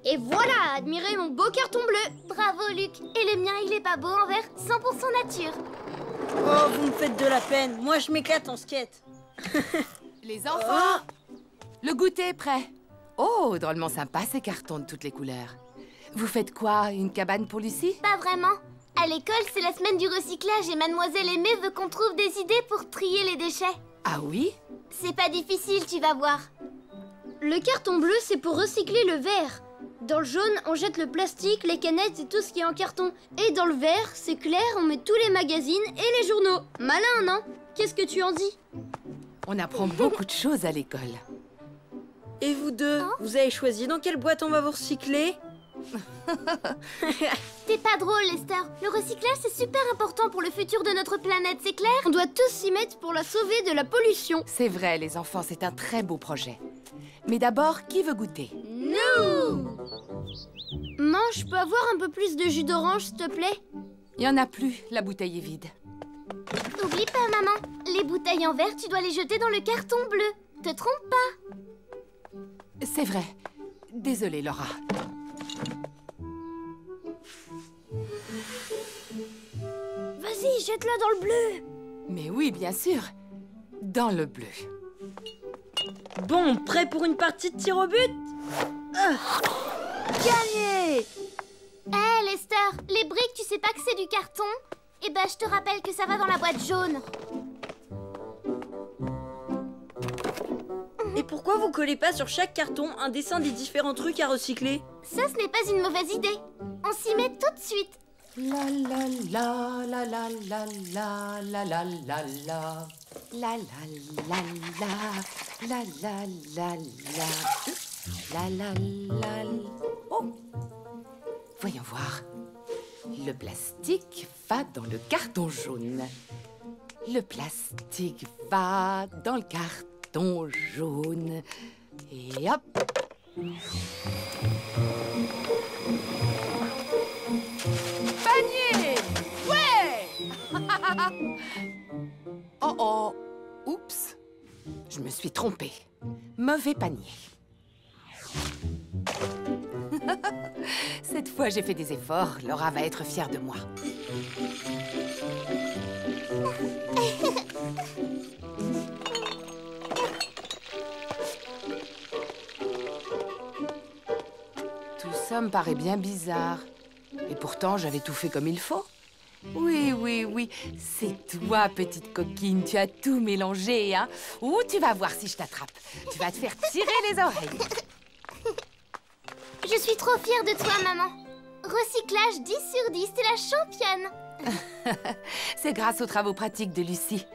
Et voilà, admirez mon beau carton bleu. Bravo, Luc. Et le mien, il est pas beau en vert, 100% nature. Oh, vous me faites de la peine. Moi, je m'éclate en skate. Les enfants, le goûter est prêt. Oh, drôlement sympa ces cartons de toutes les couleurs. Vous faites quoi, une cabane pour Lucie? Pas vraiment. À l'école, c'est la semaine du recyclage et Mademoiselle Aimée veut qu'on trouve des idées pour trier les déchets. Ah oui? C'est pas difficile, tu vas voir. Le carton bleu, c'est pour recycler le verre. Dans le jaune, on jette le plastique, les canettes et tout ce qui est en carton. Et dans le vert, c'est clair, on met tous les magazines et les journaux. Malin, non? Qu'est-ce que tu en dis? On apprend beaucoup de choses à l'école. Et vous deux, vous avez choisi dans quelle boîte on va vous recycler? T'es pas drôle, Lester. Le recyclage, c'est super important pour le futur de notre planète, c'est clair? On doit tous s'y mettre pour la sauver de la pollution. C'est vrai, les enfants, c'est un très beau projet. Mais d'abord, qui veut goûter? Nous! Maman, je peux avoir un peu plus de jus d'orange, s'il te plaît? Il n'y en a plus, la bouteille est vide. Oublie pas, maman. Les bouteilles en verre, tu dois les jeter dans le carton bleu. Te trompe pas. C'est vrai. Désolée, Laura. Vas-y, jette-la dans le bleu. Mais oui, bien sûr. Dans le bleu. Bon, prêt pour une partie de tir au but? Gagné! Hé, Lester, les briques, tu sais pas que c'est du carton? Eh ben, je te rappelle que ça va dans la boîte jaune. Et pourquoi vous collez pas sur chaque carton un dessin des différents trucs à recycler? Ça, ce n'est pas une mauvaise idée. On s'y met tout de suite. La la la la la la la la la la la. La la la la la la la la la la. Oh, voyons voir. Le plastique va dans le carton jaune. Le plastique va dans le carton jaune. Et hop. Panier! Ouais! Oh oh! Oups! Je me suis trompée. Mauvais panier. Cette fois, j'ai fait des efforts. Laura va être fière de moi. Tout ça me paraît bien bizarre. Et pourtant, j'avais tout fait comme il faut. Oui, oui, oui. C'est toi, petite coquine. Tu as tout mélangé, hein? Ouh, tu vas voir si je t'attrape. Tu vas te faire tirer les oreilles. Je suis trop fière de toi, maman. Recyclage 10 sur 10, t'es la championne. C'est grâce aux travaux pratiques de Lucie.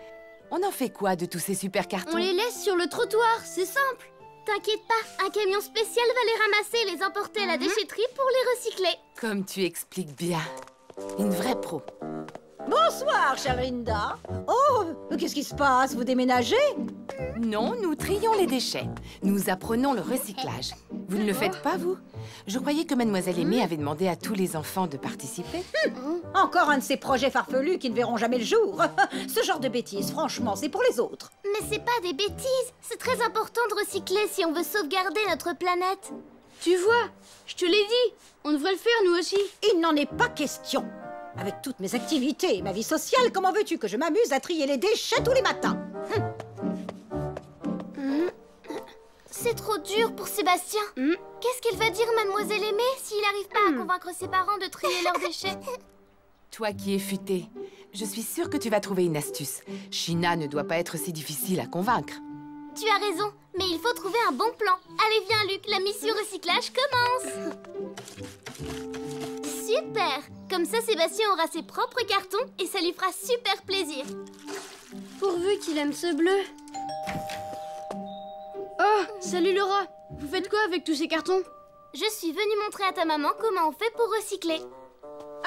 On en fait quoi de tous ces super cartons? On les laisse sur le trottoir, c'est simple. T'inquiète pas, un camion spécial va les ramasser et les emporter à la déchetterie pour les recycler. Comme tu expliques bien. Une vraie pro. Bonsoir, chère Linda. Oh, qu'est-ce qui se passe? Vous déménagez? Non, nous trions les déchets. Nous apprenons le recyclage. Vous ne le faites pas, vous? Je croyais que Mademoiselle Aimée avait demandé à tous les enfants de participer. Encore un de ces projets farfelus qui ne verront jamais le jour. Ce genre de bêtises, franchement, c'est pour les autres. Mais c'est pas des bêtises. C'est très important de recycler si on veut sauvegarder notre planète. Tu vois, je te l'ai dit. On devrait le faire, nous aussi. Il n'en est pas question. Avec toutes mes activités et ma vie sociale, comment veux-tu que je m'amuse à trier les déchets tous les matins? C'est trop dur pour Sébastien. Qu'est-ce qu'il va dire, Mademoiselle Aimée, s'il n'arrive pas à convaincre ses parents de trier leurs déchets? Toi qui es futée, je suis sûre que tu vas trouver une astuce. China ne doit pas être si difficile à convaincre. Tu as raison, mais il faut trouver un bon plan. Allez, viens, Luc, la mission recyclage commence. Super! Comme ça, Sébastien aura ses propres cartons et ça lui fera super plaisir. Pourvu qu'il aime ce bleu. Oh, salut Laura. Vous faites quoi avec tous ces cartons? Je suis venue montrer à ta maman comment on fait pour recycler.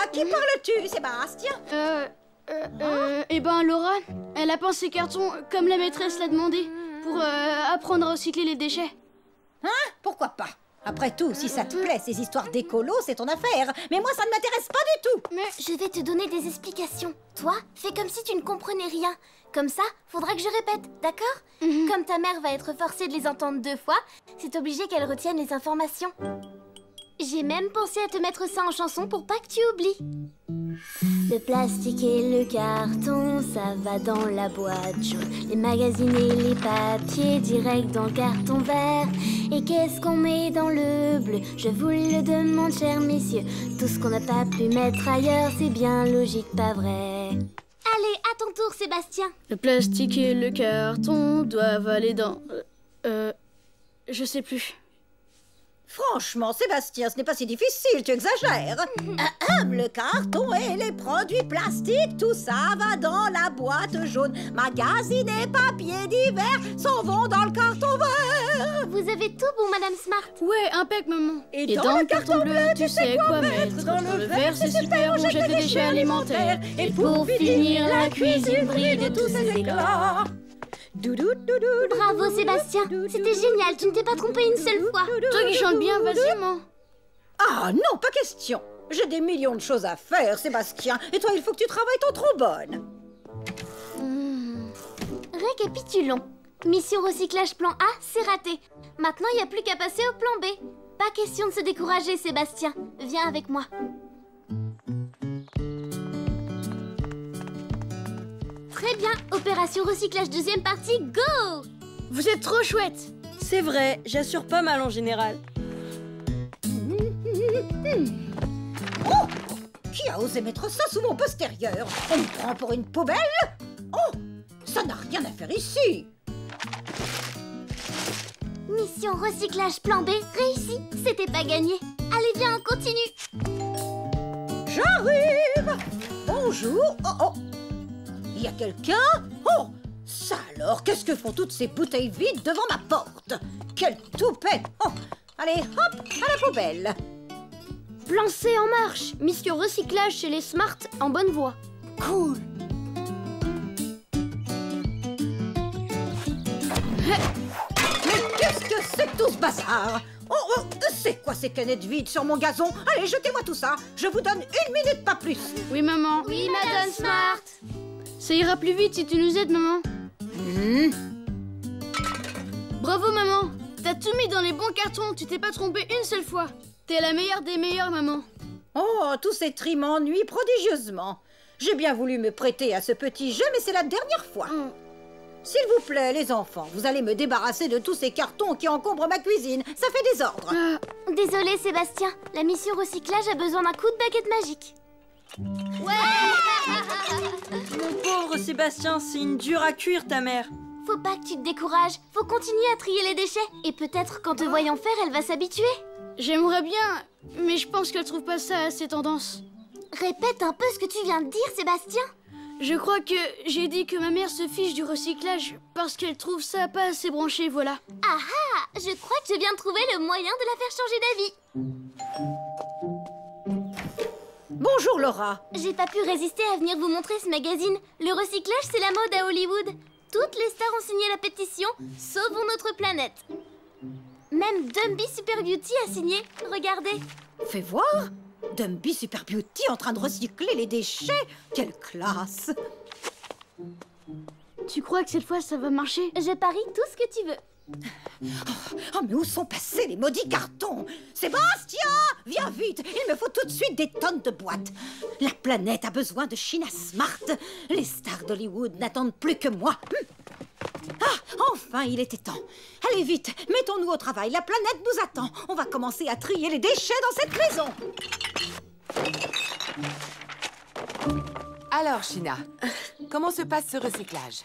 À qui parles-tu, Sébastien? Eh ben Laura, elle a peint ses cartons comme la maîtresse l'a demandé pour apprendre à recycler les déchets. Hein? Pourquoi pas? Après tout, si ça te plaît, ces histoires d'écolo, c'est ton affaire. Mais moi, ça ne m'intéresse pas du tout. Mais je vais te donner des explications. Toi, fais comme si tu ne comprenais rien. Comme ça, faudra que je répète, d'accord? Comme ta mère va être forcée de les entendre 2 fois, c'est obligé qu'elle retienne les informations. J'ai même pensé à te mettre ça en chanson pour pas que tu oublies. Le plastique et le carton, ça va dans la boîte jaune. Les magazines et les papiers, direct dans le carton vert. Et qu'est-ce qu'on met dans le bleu? Je vous le demande, chers messieurs. Tout ce qu'on n'a pas pu mettre ailleurs, c'est bien logique, pas vrai? Allez, à ton tour, Sébastien. Le plastique et le carton doivent aller dans... je sais plus. Franchement, Sébastien, ce n'est pas si difficile, tu exagères. Le carton et les produits plastiques, tout ça va dans la boîte jaune. Magazines et papiers divers s'en vont dans le carton vert. Vous avez tout bon, Madame Smart. Ouais, impec, maman. Et dans le carton bleu, tu sais quoi mettre. Dans le vert, c'est super, on jette les déchets alimentaires. Et pour finir, la cuisine brille de tous ses éclats. Bravo, Sébastien. C'était génial, tu ne t'es pas trompé une seule fois. Toi qui chantes bien, vas-y, maman. Ah non, pas question. J'ai des millions de choses à faire, Sébastien. Et toi, il faut que tu travailles ton trombone. Récapitulons. Mission recyclage plan A, c'est raté. Maintenant, il n'y a plus qu'à passer au plan B. Pas question de se décourager, Sébastien. Viens avec moi. Très bien, opération recyclage deuxième partie, go! Vous êtes trop chouette. C'est vrai, j'assure pas mal en général. Oh! Qui a osé mettre ça sous mon postérieur? On me prend pour une poubelle? Oh! Ça n'a rien à faire ici! Mission recyclage plan B, réussi. C'était pas gagné. Allez, viens, on continue. J'arrive! Bonjour! Oh, oh! Il y a quelqu'un? Oh! Ça alors, qu'est-ce que font toutes ces bouteilles vides devant ma porte? Quel toupet! Oh! Allez, hop, à la poubelle! Plan C en marche. Mission recyclage chez les Smart en bonne voie. Cool! Mais qu'est-ce que c'est que tout ce bazar? Oh, c'est quoi ces canettes vides sur mon gazon? Allez, jetez-moi tout ça. Je vous donne 1 minute, pas plus. Oui, maman. Oui, Madame Smart. Ça ira plus vite si tu nous aides, maman. Bravo, maman. T'as tout mis dans les bons cartons. Tu t'es pas trompée une seule fois. T'es la meilleure des meilleures, maman. Oh, tous ces tris m'ennuient prodigieusement. J'ai bien voulu me prêter à ce petit jeu, mais c'est la dernière fois. S'il vous plaît, les enfants, vous allez me débarrasser de tous ces cartons qui encombrent ma cuisine. Ça fait désordre. Désolé, Sébastien. La mission recyclage a besoin d'un coup de baguette magique. Mon pauvre Sébastien, c'est une dure à cuire, ta mère. Faut pas que tu te décourages. Faut continuer à trier les déchets. Et peut-être qu'en te voyant faire, elle va s'habituer. J'aimerais bien, mais je pense qu'elle trouve pas ça assez tendance. Répète un peu ce que tu viens de dire, Sébastien. Je crois que j'ai dit que ma mère se fiche du recyclage parce qu'elle trouve ça pas assez branché, voilà. Ah ah! Je crois que je viens de trouver le moyen de la faire changer d'avis. Bonjour, Laura. J'ai pas pu résister à venir vous montrer ce magazine. Le recyclage, c'est la mode à Hollywood. Toutes les stars ont signé la pétition « Sauvons notre planète ». Même Dumby Super Beauty a signé. Regardez. Fais voir. Dumby Super Beauty en train de recycler les déchets. Quelle classe. Tu crois que cette fois ça va marcher? Je parie tout ce que tu veux. Oh, mais où sont passés les maudits cartons? Sébastien, viens vite. Il me faut tout de suite des tonnes de boîtes. La planète a besoin de China Smart. Les stars d'Hollywood n'attendent plus que moi. Ah, enfin, il était temps. Allez vite, mettons-nous au travail. La planète nous attend. On va commencer à trier les déchets dans cette maison. Alors, China, comment se passe ce recyclage?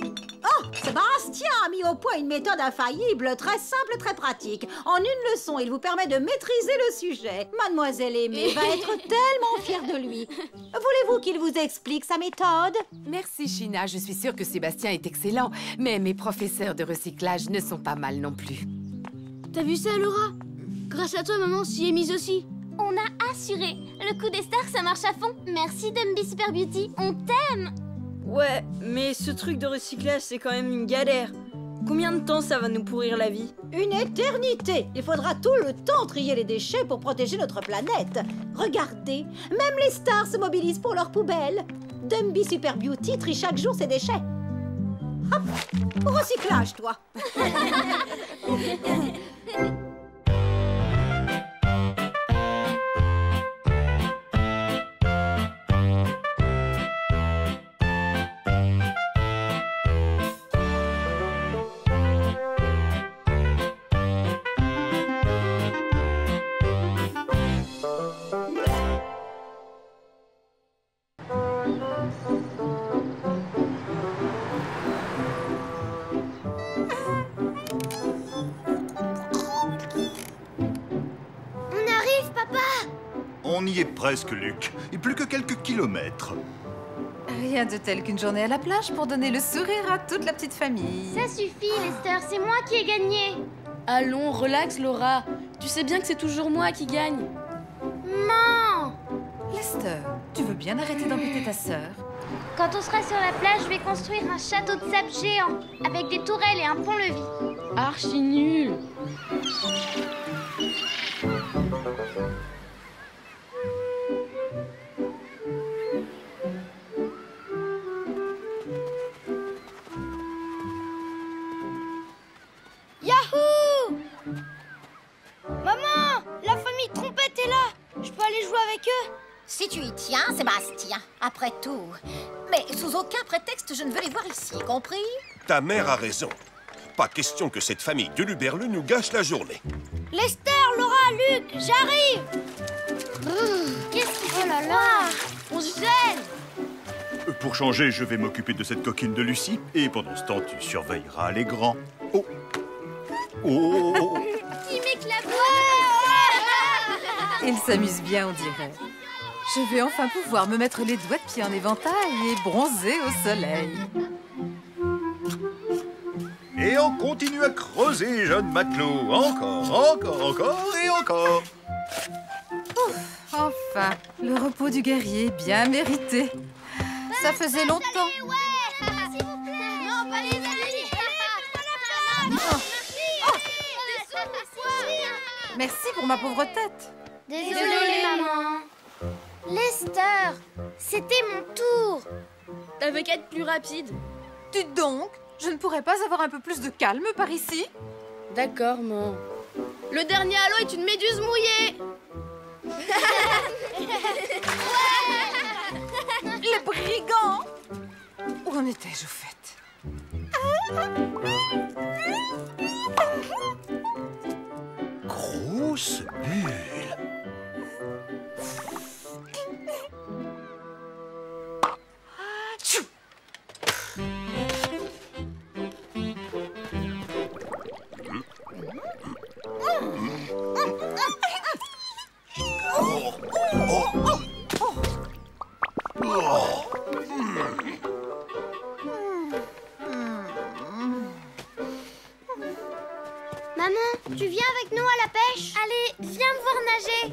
Oh, Sébastien a mis au point une méthode infaillible, très simple, très pratique. En une leçon, il vous permet de maîtriser le sujet. Mademoiselle Aimée va être tellement fière de lui. Voulez-vous qu'il vous explique sa méthode? Merci, China. Je suis sûre que Sébastien est excellent, mais mes professeurs de recyclage ne sont pas mal non plus. T'as vu ça, Laura? Grâce à toi, maman s'y est mise aussi. On a assuré. Le coup des stars, ça marche à fond. Merci, Dumby Super Beauty. On t'aime. Ouais, mais ce truc de recyclage, c'est quand même une galère. Combien de temps ça va nous pourrir la vie? Une éternité. Il faudra tout le temps trier les déchets pour protéger notre planète. Regardez, même les stars se mobilisent pour leurs poubelles. Dumby Super Beauty trie chaque jour ses déchets. Hop, au recyclage, toi. On y est presque, Luc. Et plus que quelques kilomètres. Rien de tel qu'une journée à la plage pour donner le sourire à toute la petite famille. Ça suffit, Lester, c'est moi qui ai gagné. Allons, relax, Laura. Tu sais bien que c'est toujours moi qui gagne. Non! Lester, tu veux bien arrêter d'embêter ta sœur? Quand on sera sur la plage, je vais construire un château de sable géant, avec des tourelles et un pont-levis. Archi nul. Yahoo! Maman, la famille Trompette est là. Je peux aller jouer avec eux? Si tu y tiens, Sébastien, après tout. Mais sous aucun prétexte, je ne veux les voir ici, compris? Ta mère a raison. Pas question que cette famille de Luberlu nous gâche la journée. Lester, Laura, Luc, j'arrive. Qu'est-ce qu'il faut là? On se gêne. Pour changer, je vais m'occuper de cette coquine de Lucie. Et pendant ce temps, tu surveilleras les grands. Oh! Oh! Qui m'éclabousse! Il s'amuse bien, on dirait. Je vais enfin pouvoir me mettre les doigts de pied en éventail et bronzer au soleil. Et on continue à creuser, jeune matelot. Encore et encore. Enfin, le repos du guerrier, bien mérité. Ça faisait longtemps. S'il vous plaît! Non, pas les amis! Merci pour ma pauvre tête. Désolée, maman. Lester, c'était mon tour. T'avais qu'à être plus rapide. Dites donc, je ne pourrais pas avoir un peu plus de calme par ici? D'accord, maman. Le dernier halo est une méduse mouillée. Les brigands! Où en étais-je au fait? Grosse bulle. Maman, tu viens avec nous à la pêche? Allez, viens me voir nager.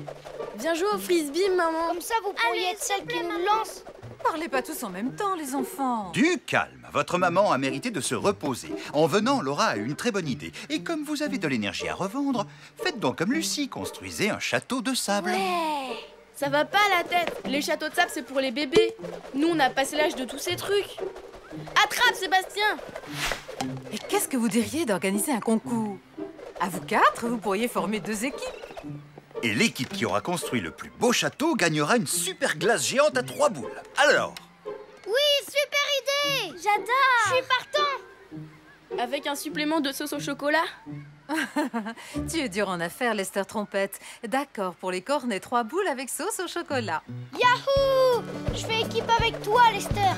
Viens jouer au frisbee, maman. Comme ça, vous pourriez être celle qui nous lance. Parlez pas tous en même temps, les enfants. Du calme. Votre maman a mérité de se reposer. En venant, Laura a une très bonne idée. Et comme vous avez de l'énergie à revendre, faites donc comme Lucie, construisez un château de sable. Ouais. Ça va pas à la tête. Les châteaux de sable, c'est pour les bébés. Nous, on a passé l'âge de tous ces trucs. Attrape, Sébastien. Et qu'est-ce que vous diriez d'organiser un concours? À vous quatre, vous pourriez former 2 équipes. Et l'équipe qui aura construit le plus beau château gagnera une super glace géante à 3 boules. Alors? Oui, super idée. J'adore. Je suis partant. Avec un supplément de sauce au chocolat. Tu es dur en affaires, Lester Trompette. D'accord, pour les cornets, 3 boules avec sauce au chocolat. Yahoo! Je fais équipe avec toi, Lester.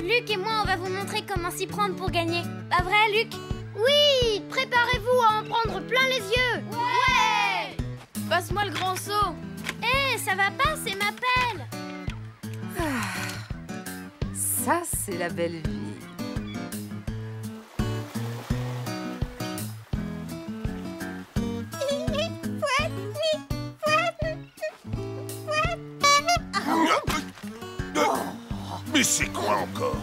Luc et moi, on va vous montrer comment s'y prendre pour gagner. Pas vrai, Luc? Oui, préparez-vous à en prendre plein les yeux. Ouais! Passe-moi le grand seau. Hé, ça va pas, c'est ma pelle. Ça, c'est la belle vie. Mais c'est quoi encore?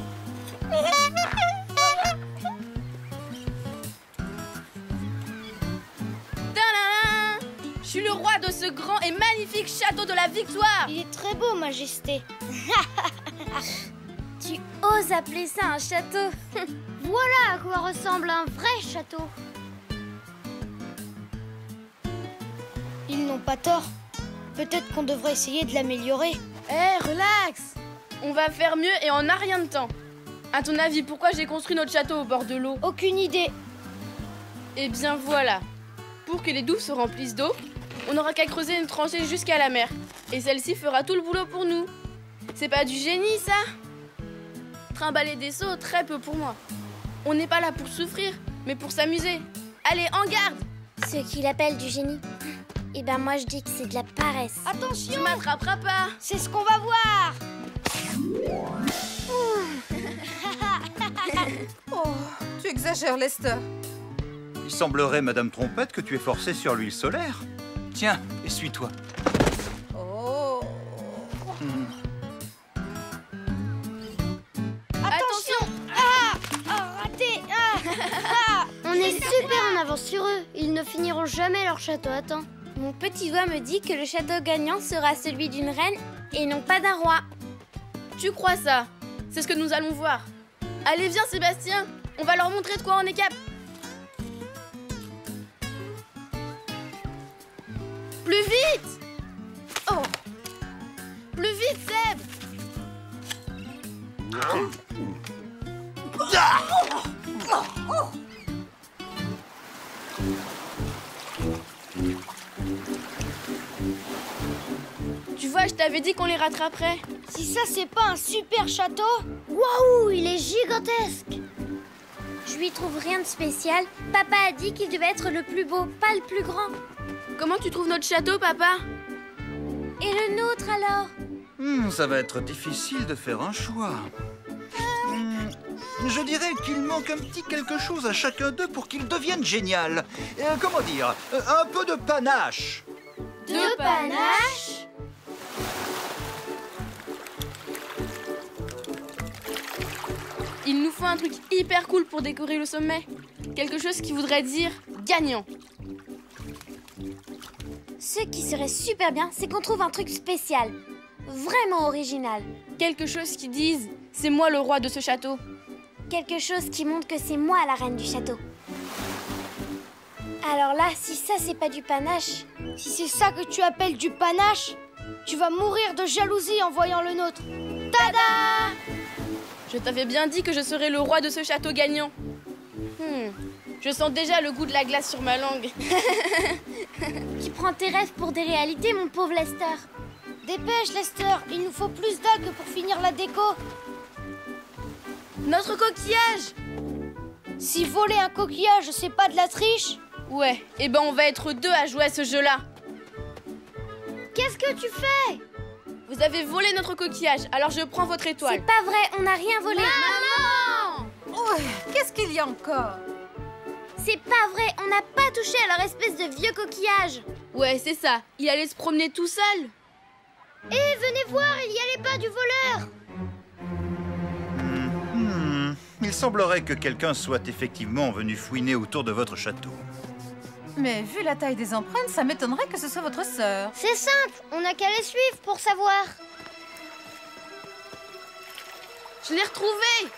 ce grand et magnifique château de la Victoire. Il est très beau, Majesté. Tu oses appeler ça un château? Voilà à quoi ressemble un vrai château. Ils n'ont pas tort. Peut-être qu'on devrait essayer de l'améliorer. Relax. On va faire mieux et on n'a rien de temps. À ton avis, pourquoi j'ai construit notre château au bord de l'eau? Aucune idée. Eh bien voilà. Pour que les douves se remplissent d'eau, on n'aura qu'à creuser une tranchée jusqu'à la mer. Et celle-ci fera tout le boulot pour nous. C'est pas du génie, ça? Trimballer des seaux, très peu pour moi. On n'est pas là pour souffrir, mais pour s'amuser. Allez, en garde! Ce qu'il appelle du génie. Eh ben moi je dis que c'est de la paresse. Attention! Tu m'attraperas pas! C'est ce qu'on va voir! Oh, tu exagères, Lester. Il semblerait, Madame Trompette, que tu es forcée sur l'huile solaire. Tiens, essuie-toi. Oh. Attention! Raté! On est super en avance sur eux. Ils ne finiront jamais leur château à temps. Mon petit doigt me dit que le château gagnant sera celui d'une reine et non pas d'un roi. Tu crois ça? C'est ce que nous allons voir. Allez, viens, Sébastien. On va leur montrer de quoi on est capable. Plus vite! Oh! Plus vite, Seb! Tu vois, je t'avais dit qu'on les rattraperait. Si ça, c'est pas un super château? Waouh, il est gigantesque! Je lui trouve rien de spécial. Papa a dit qu'il devait être le plus beau, pas le plus grand. Comment tu trouves notre château, papa? Et le nôtre alors? Ça va être difficile de faire un choix. Je dirais qu'il manque un petit quelque chose à chacun d'eux pour qu'il devienne génial. Comment dire? Un peu de panache. De panache? Il nous faut un truc hyper cool pour décorer le sommet. Quelque chose qui voudrait dire gagnant. Ce qui serait super bien, c'est qu'on trouve un truc spécial. Vraiment original. Quelque chose qui dise c'est moi le roi de ce château. Quelque chose qui montre que c'est moi la reine du château. Alors là, si ça c'est pas du panache... Si c'est ça que tu appelles du panache, tu vas mourir de jalousie en voyant le nôtre. Tada! Je t'avais bien dit que je serais le roi de ce château gagnant. Je sens déjà le goût de la glace sur ma langue. Tu prends tes rêves pour des réalités, mon pauvre Lester. Dépêche, Lester, il nous faut plus d'algues pour finir la déco. Notre coquillage! Si voler un coquillage, c'est pas de la triche? Ouais, et ben on va être deux à jouer à ce jeu-là. Qu'est-ce que tu fais? Vous avez volé notre coquillage, alors je prends votre étoile. C'est pas vrai, on n'a rien volé. Maman! Oh, qu'est-ce qu'il y a encore? C'est pas vrai, on n'a pas touché à leur espèce de vieux coquillage. Ouais, c'est ça, il allait se promener tout seul. Eh, venez voir, il y a les pas du voleur. Il semblerait que quelqu'un soit effectivement venu fouiner autour de votre château. Mais vu la taille des empreintes, ça m'étonnerait que ce soit votre sœur. C'est simple, on n'a qu'à les suivre pour savoir. Je l'ai retrouvé.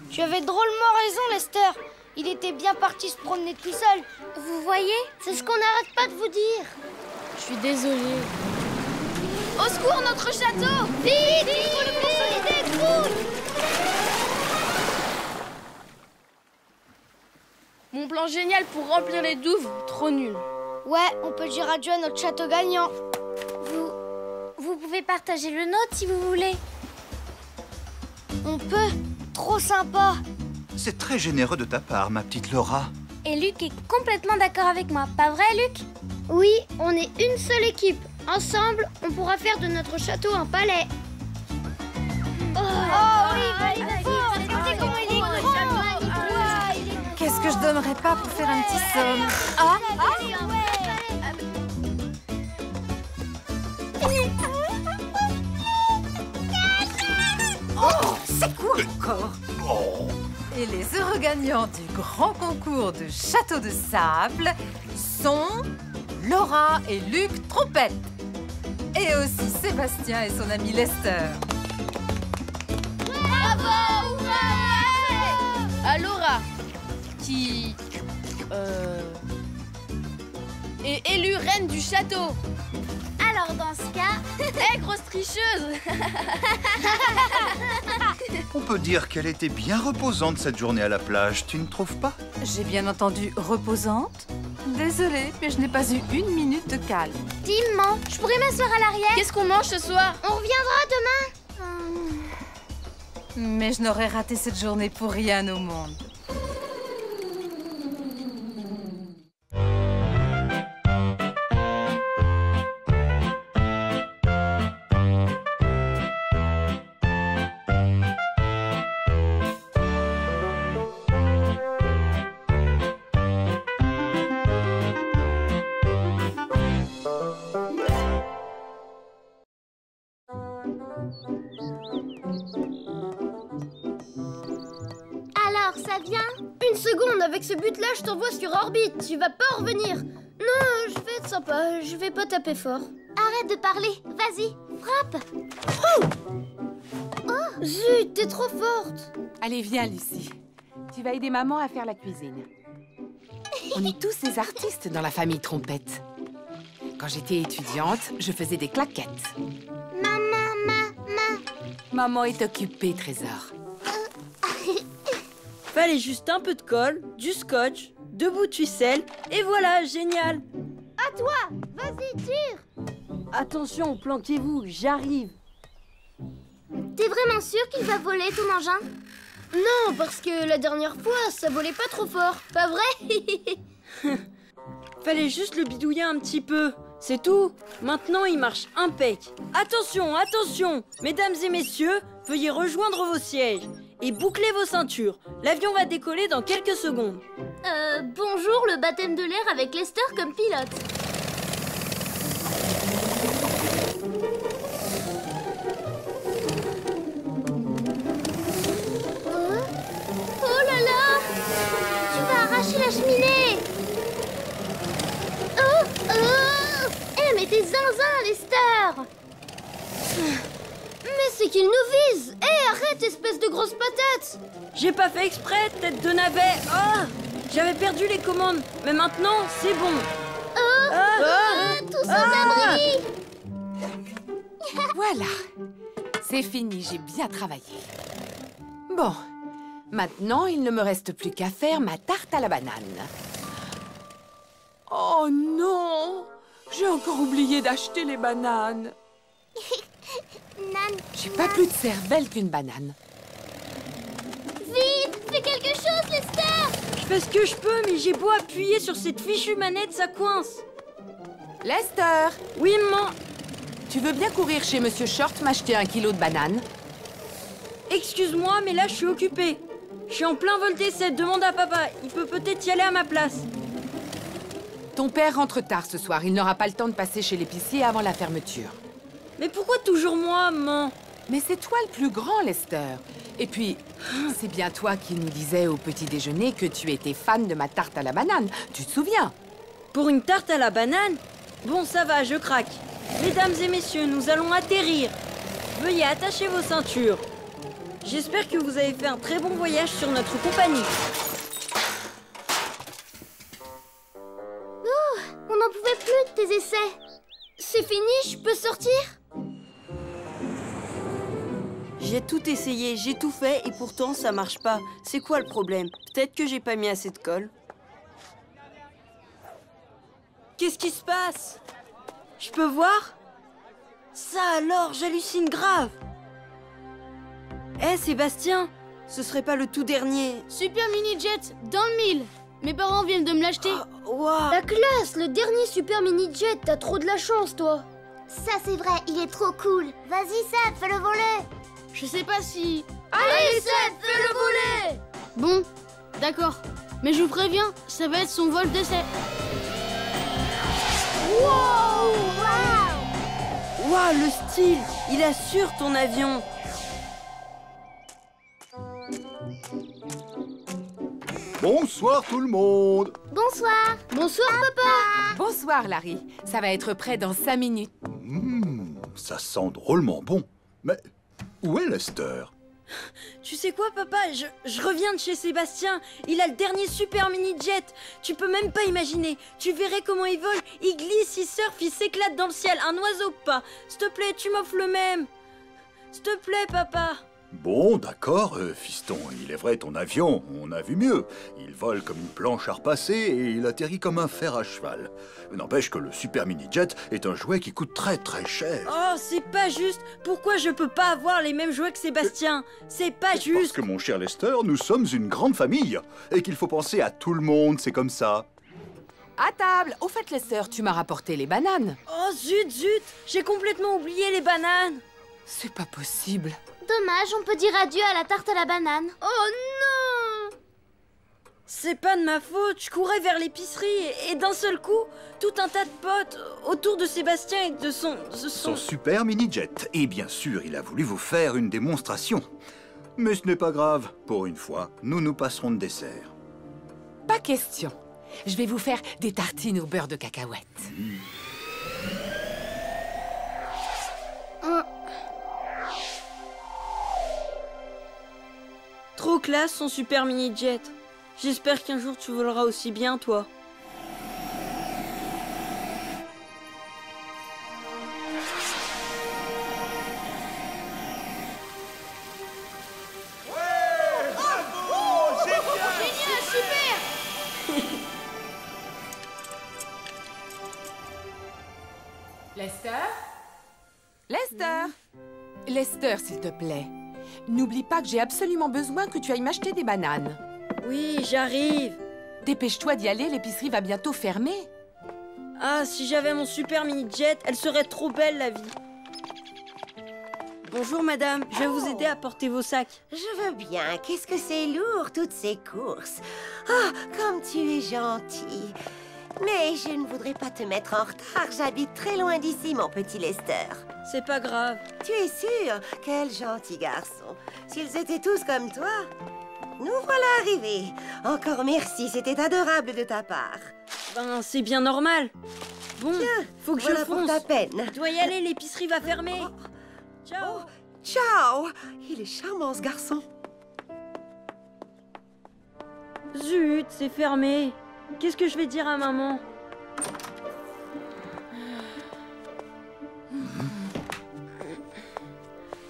Tu avais drôlement raison, Lester. Il était bien parti se promener tout seul. Vous voyez? C'est ce qu'on n'arrête pas de vous dire. Je suis désolée. Au secours, notre château! Vite, il faut le consolider, cool. Mon plan génial pour remplir les douves, trop nul. Ouais, on peut dire adieu à notre château gagnant. Vous pouvez partager le nôtre si vous voulez. On peut. Trop sympa. C'est très généreux de ta part, ma petite Laura. Et Luc est complètement d'accord avec moi, pas vrai, Luc? Oui, on est une seule équipe. Ensemble, on pourra faire de notre château un palais. Oh oui, il est fort. Regardez comment il est grand. Qu'est-ce que je donnerais pas pour faire un petit somme? Oh, c'est quoi encore? Et les heureux gagnants du grand concours de Château de Sable sont Laura et Luc Trompette. Et aussi Sébastien et son ami Lester. Bravo! À Laura, qui est élue reine du château. Alors dans ce cas... Hé, grosse tricheuse! On peut dire qu'elle était bien reposante cette journée à la plage, tu ne trouves pas? J'ai bien entendu reposante. Désolée, mais je n'ai pas eu une minute de calme. Dis, maman, je pourrais m'asseoir à l'arrière? Qu'est-ce qu'on mange ce soir? On reviendra demain. Mais je n'aurais raté cette journée pour rien au monde. Alors, ça vient? Une seconde, avec ce but-là, je t'envoie sur orbite. Tu vas pas revenir. Non, je vais être sympa. Je vais pas taper fort. Arrête de parler. Vas-y, frappe. Zut, t'es trop forte. Allez, viens, Lucie. Tu vas aider maman à faire la cuisine. On est tous des artistes dans la famille Trompette. Quand j'étais étudiante, je faisais des claquettes. Maman est occupée, Trésor. Fallait juste un peu de colle, du scotch, 2 bouts de ficelle, et voilà, génial. À toi. Vas-y, tire. Attention, planquez-vous, j'arrive. T'es vraiment sûr qu'il va voler ton engin? Non, parce que la dernière fois, ça volait pas trop fort. Pas vrai? Fallait juste le bidouiller un petit peu, c'est tout. Maintenant, il marche impec. Attention, attention, mesdames et messieurs, veuillez rejoindre vos sièges et bouclez vos ceintures. L'avion va décoller dans quelques secondes. Bonjour, le baptême de l'air avec Lester comme pilote. Oh là là! Tu vas arracher la cheminée! Eh, mais t'es zinzin, Lester! Mais c'est qu'il nous vise. Hé, arrête, espèce de grosse patate. J'ai pas fait exprès, tête de navet. Oh, j'avais perdu les commandes, mais maintenant, c'est bon. Tous aux abris! Voilà. C'est fini, j'ai bien travaillé. Bon, maintenant, il ne me reste plus qu'à faire ma tarte à la banane. Oh non! J'ai encore oublié d'acheter les bananes. Nan, J'ai pas plus de cervelle qu'une banane. vite! Fais quelque chose, Lester! Je fais ce que je peux, mais j'ai beau appuyer sur cette fichue manette, ça coince. Lester, Oui, maman. tu veux bien courir chez Monsieur Short m'acheter 1 kilo de bananes? Excuse-moi, mais là, je suis occupée. Je suis en plein vol d'essai, demande à papa. Il peut peut-être y aller à ma place. Ton père rentre tard ce soir. Il n'aura pas le temps de passer chez l'épicier avant la fermeture. Mais pourquoi toujours moi, maman? Mais c'est toi le plus grand, Lester. Et puis, c'est bien toi qui nous disais au petit déjeuner que tu étais fan de ma tarte à la banane. Tu te souviens? Pour une tarte à la banane? Bon, ça va, je craque. Mesdames et messieurs, nous allons atterrir. Veuillez attacher vos ceintures. J'espère que vous avez fait un très bon voyage sur notre compagnie. On n'en pouvait plus de tes essais. C'est fini, je peux sortir? J'ai tout essayé, j'ai tout fait et pourtant ça marche pas. C'est quoi le problème? Peut-être que j'ai pas mis assez de colle. Qu'est-ce qui se passe? Je peux voir? Ça alors, j'hallucine grave. Hé, Sébastien, ce serait pas le tout dernier? Super mini jet dans le mille. Mes parents viennent de me l'acheter. Waouh! La classe, le dernier super mini-jet. T'as trop de la chance, toi. Ça, c'est vrai, il est trop cool. Vas-y, Seb, fais-le voler. Je sais pas si... Allez, Seb, fais-le voler. Bon, d'accord. Mais je vous préviens, ça va être son vol d'essai. Waouh, le style! Il assure ton avion! Bonsoir tout le monde. Bonsoir. Bonsoir, papa. Bonsoir, Larry. Ça va être prêt dans 5 minutes. Ça sent drôlement bon. Mais où est Lester? Tu sais quoi, papa, je reviens de chez Sébastien. Il a le dernier super mini-jet. Tu peux même pas imaginer. Tu verrais comment il vole. Il glisse, il surfe, il s'éclate dans le ciel. Un oiseau pas. S'il te plaît, tu m'offres le même. S'il te plaît, papa. Bon, d'accord, fiston, il est vrai, ton avion, on a vu mieux. Il vole comme une planche à repasser et il atterrit comme un fer à cheval. N'empêche que le Super Mini-Jet est un jouet qui coûte très très cher. Oh, c'est pas juste. Pourquoi je peux pas avoir les mêmes jouets que Sébastien? C'est pas juste. Parce que mon cher Lester, nous sommes une grande famille et qu'il faut penser à tout le monde, c'est comme ça. À table. Au fait, Lester, tu m'as rapporté les bananes. Oh, zut, zut. J'ai complètement oublié les bananes. C'est pas possible. Dommage, on peut dire adieu à la tarte à la banane. Oh non! C'est pas de ma faute, je courais vers l'épicerie et d'un seul coup, tout un tas de potes autour de Sébastien et de son Super Mini-Jet. Et bien sûr, il a voulu vous faire une démonstration. Mais ce n'est pas grave, pour une fois, nous passerons de dessert. Pas question. Je vais vous faire des tartines au beurre de cacahuète. Trop classe son super mini-jet. J'espère qu'un jour tu voleras aussi bien, toi. Lester, s'il te plaît. N'oublie pas que j'ai absolument besoin que tu ailles m'acheter des bananes. Oui, j'arrive. Dépêche-toi d'y aller, l'épicerie va bientôt fermer. Ah, si j'avais mon super mini-jet, elle serait trop belle, la vie. Bonjour, madame. Je vais vous aider à porter vos sacs. Je veux bien. Qu'est-ce que c'est lourd, toutes ces courses. Oh, comme tu es gentil. Mais je ne voudrais pas te mettre en retard. J'habite très loin d'ici, mon petit Lester. C'est pas grave. Tu es sûr? Quel gentil garçon. S'ils étaient tous comme toi. Nous voilà arrivés. Encore merci, c'était adorable de ta part. Ben, c'est bien normal. Bon, tiens, faut que voilà je fonce. Pour ta peine. Je dois y aller, l'épicerie va fermer. Ciao. Oh, ciao. Il est charmant, ce garçon. Zut, c'est fermé. Qu'est-ce que je vais dire à maman?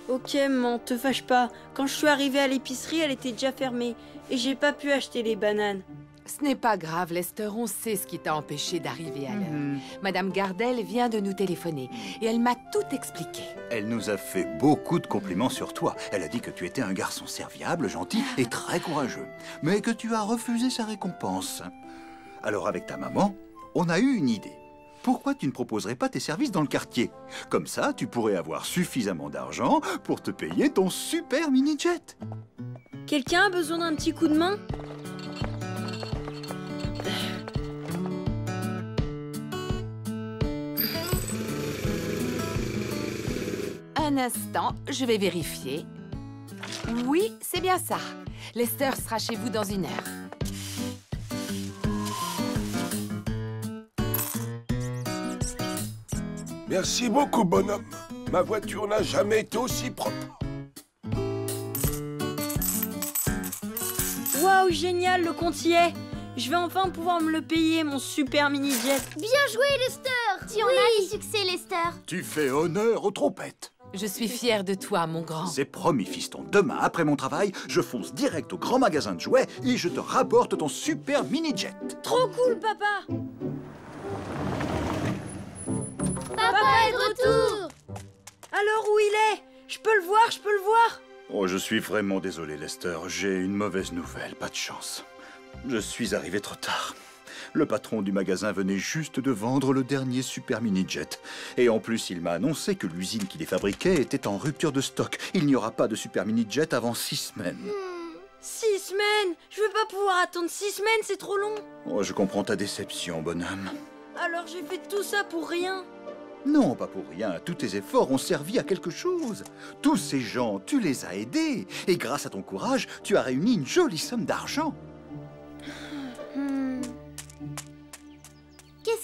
Ok, maman, te fâche pas. Quand je suis arrivée à l'épicerie, elle était déjà fermée. Et j'ai pas pu acheter les bananes. Ce n'est pas grave, Lester. On sait ce qui t'a empêché d'arriver à l'heure. Madame Gardel vient de nous téléphoner. Et elle m'a tout expliqué. Elle nous a fait beaucoup de compliments sur toi. Elle a dit que tu étais un garçon serviable, gentil et très courageux. Mais que tu as refusé sa récompense. Alors avec ta maman, on a eu une idée. Pourquoi tu ne proposerais pas tes services dans le quartier? Comme ça, tu pourrais avoir suffisamment d'argent pour te payer ton super mini-jet. Quelqu'un a besoin d'un petit coup de main? Un instant, je vais vérifier. Oui, c'est bien ça. Lester sera chez vous dans 1 heure. Merci beaucoup, bonhomme. Ma voiture n'a jamais été aussi propre. Waouh, génial, le compte y est. Je vais enfin pouvoir me le payer, mon super mini-jet. Bien joué, Lester. Tu en as du succès, Lester. Tu fais honneur aux trompettes. Je suis fière de toi, mon grand. C'est promis, fiston. Demain, après mon travail, je fonce direct au grand magasin de jouets et je te rapporte ton super mini-jet. Trop cool, papa. Papa est de retour. Alors, où il est? Je peux le voir, je peux le voir. Oh, je suis vraiment désolé, Lester. J'ai une mauvaise nouvelle, pas de chance. Je suis arrivé trop tard. Le patron du magasin venait juste de vendre le dernier super mini-jet. Et en plus, il m'a annoncé que l'usine qui les fabriquait était en rupture de stock. Il n'y aura pas de super mini-jet avant 6 semaines. 6 semaines? Je vais pas pouvoir attendre 6 semaines, c'est trop long. Oh, je comprends ta déception, bonhomme. Alors j'ai fait tout ça pour rien? Non, pas pour rien. Tous tes efforts ont servi à quelque chose. Tous ces gens, tu les as aidés. Et grâce à ton courage, tu as réuni une jolie somme d'argent.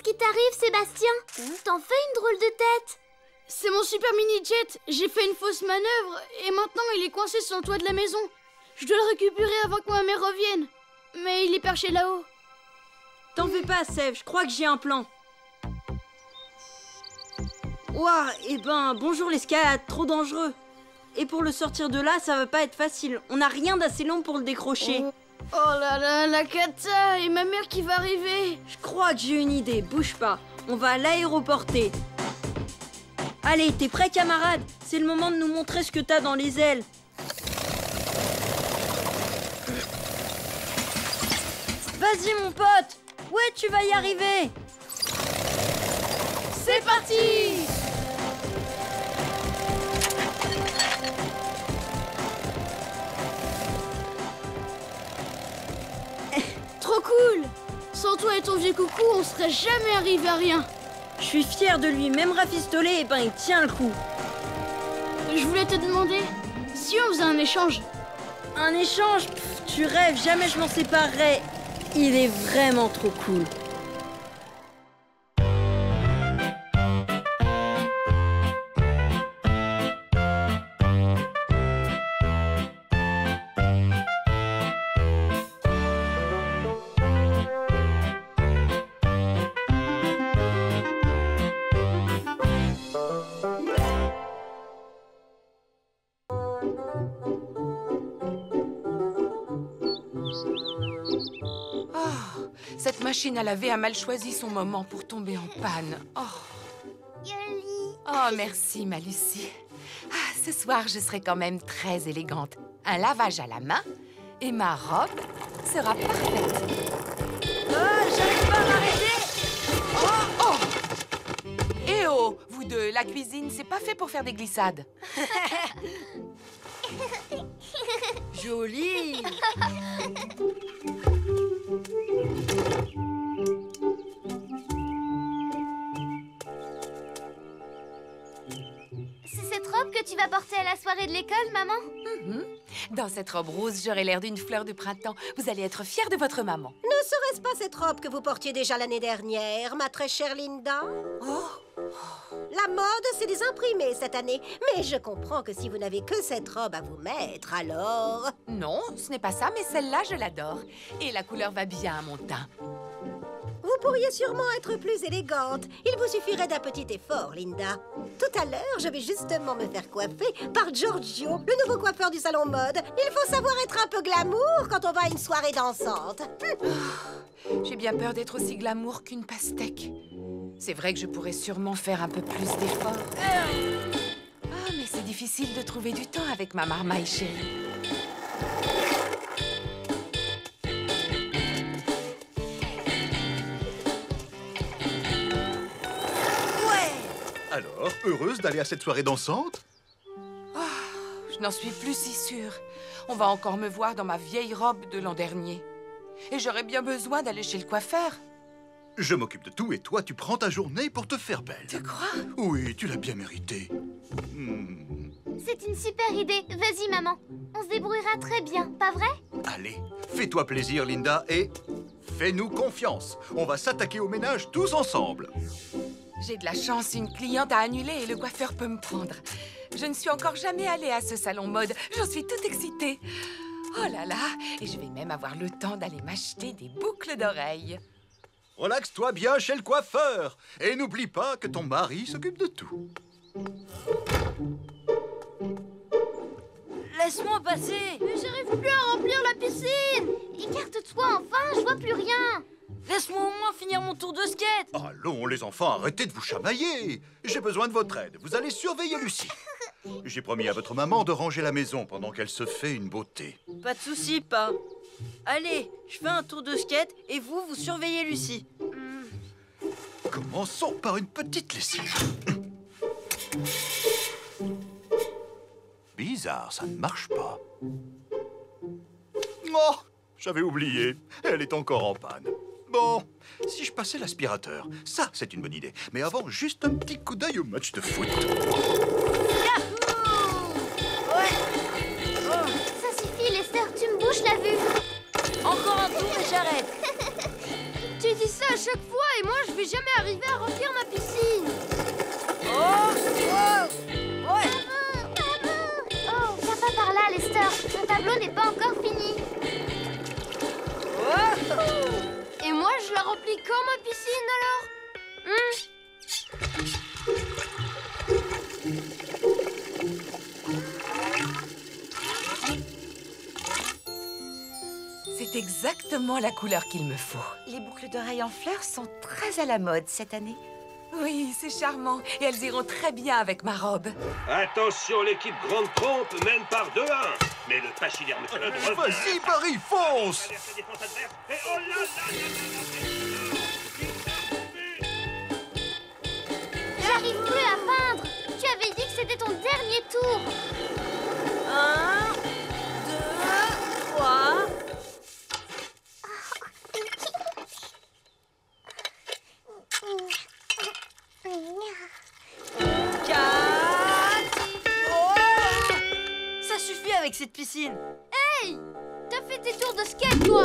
qui t'arrive, Sébastien? T'en fais une drôle de tête. C'est mon super mini-jet. J'ai fait une fausse manœuvre et maintenant il est coincé sur le toit de la maison. Je dois le récupérer avant que ma mère revienne. Mais il est perché là-haut. T'en fais pas, Sève, je crois que j'ai un plan. Ouah, bonjour l'escalade, trop dangereux. Et pour le sortir de là, ça va pas être facile. On n'a rien d'assez long pour le décrocher. Oh là là, la cata. Et ma mère qui va arriver. Je crois que j'ai une idée, bouge pas. On va à l'aéroporter. Allez, t'es prêt, camarade? C'est le moment de nous montrer ce que t'as dans les ailes. Vas-y, mon pote. Ouais, tu vas y arriver. C'est parti! Trop cool! Sans toi et ton vieux coucou, on serait jamais arrivé à rien. Je suis fier de lui, même rafistolé, il tient le coup. Je voulais te demander si on faisait un échange. Un échange? Tu rêves, jamais je m'en séparerai. Il est vraiment trop cool. Cette machine à laver a mal choisi son moment pour tomber en panne. Oh, merci, ma Lucie. Ce soir, je serai quand même très élégante. Un lavage à la main et ma robe sera parfaite. J'arrive pas à m'arrêter. Eh oh, vous deux, la cuisine, c'est pas fait pour faire des glissades. Joli. C'est cette robe que tu vas porter à la soirée de l'école, maman? Dans cette robe rose, j'aurai l'air d'une fleur de printemps. Vous allez être fière de votre maman. Ne serait-ce pas cette robe que vous portiez déjà l'année dernière, ma très chère Linda? La mode, c'est des imprimés cette année. Mais je comprends que si vous n'avez que cette robe à vous mettre, alors... Non, ce n'est pas ça, mais celle-là, je l'adore. Et la couleur va bien à mon teint. Vous pourriez sûrement être plus élégante. Il vous suffirait d'un petit effort, Linda. Tout à l'heure, je vais justement me faire coiffer par Giorgio, le nouveau coiffeur du salon mode. Il faut savoir être un peu glamour quand on va à une soirée dansante. J'ai bien peur d'être aussi glamour qu'une pastèque. C'est vrai que je pourrais sûrement faire un peu plus d'efforts. Mais c'est difficile de trouver du temps avec ma marmaille chérie. Alors, heureuse d'aller à cette soirée dansante? Je n'en suis plus si sûre. On va encore me voir dans ma vieille robe de l'an dernier. Et j'aurais bien besoin d'aller chez le coiffeur. Je m'occupe de tout et toi, tu prends ta journée pour te faire belle. Tu crois? Oui, tu l'as bien mérité. C'est une super idée. Vas-y, maman. On se débrouillera très bien, pas vrai? Allez, fais-toi plaisir, Linda, et fais-nous confiance. On va s'attaquer au ménage tous ensemble. J'ai de la chance, une cliente a annulé et le coiffeur peut me prendre. Je ne suis encore jamais allée à ce salon mode. J'en suis toute excitée. Oh là là! Et je vais même avoir le temps d'aller m'acheter des boucles d'oreilles. Relaxe-toi bien chez le coiffeur. Et n'oublie pas que ton mari s'occupe de tout. Laisse-moi passer. Mais j'arrive plus à remplir la piscine. Écarte-toi enfin, je vois plus rien. Laisse-moi au moins finir mon tour de skate. Allons, les enfants, arrêtez de vous chamailler. J'ai besoin de votre aide. Vous allez surveiller Lucie. J'ai promis à votre maman de ranger la maison pendant qu'elle se fait une beauté. Pas de souci, pas. Allez, je fais un tour de skate et vous surveillez Lucie. Commençons par une petite lessive. Bizarre, ça ne marche pas. Oh, j'avais oublié. Elle est encore en panne. Bon, si je passais l'aspirateur, ça, c'est une bonne idée. Mais avant, juste un petit coup d'œil au match de foot. Ça suffit, Lester, tu me bouches la vue. Encore un tour et j'arrête. Tu dis ça à chaque fois et moi je vais jamais arriver à remplir ma piscine. Oh, viens pas par là, Lester. Ton tableau n'est pas encore fini. Et moi je la remplis quand ma piscine alors? C'est exactement la couleur qu'il me faut. Les boucles d'oreilles en fleurs sont très à la mode cette année. Oui, c'est charmant. Et elles iront très bien avec ma robe. Attention, l'équipe Grande Trompe mène par 2-1. Mais le pachyderme club revient. Vas-y, Barry, fonce! J'arrive plus à peindre. Tu avais dit que c'était ton dernier tour. 1, 2, 3. Ça suffit avec cette piscine. Hey! T'as fait tes tours de skate, toi!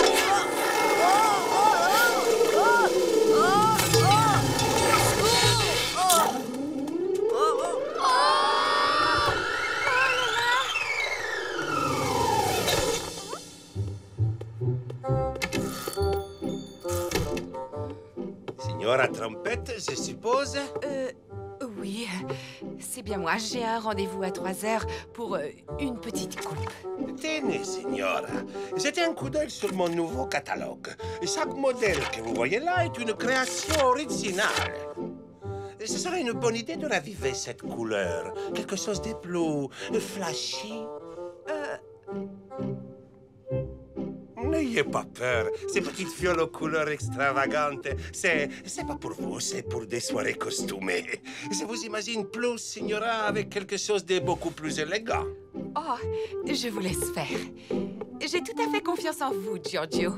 Signora Trompette, je suppose? Oui, c'est bien moi. J'ai un rendez-vous à 3 heures pour une petite coupe. Tenez, signora. Jetez un coup d'œil sur mon nouveau catalogue. Chaque modèle que vous voyez là est une création originale. Ce serait une bonne idée de raviver cette couleur. Quelque chose de plus flashy. N'ayez pas peur. Ces petites fioles aux couleurs extravagantes, c'est pas pour vous, c'est pour des soirées costumées. Je vous imagine plus, signora, avec quelque chose de beaucoup plus élégant. Oh, je vous laisse faire. J'ai tout à fait confiance en vous, Giorgio.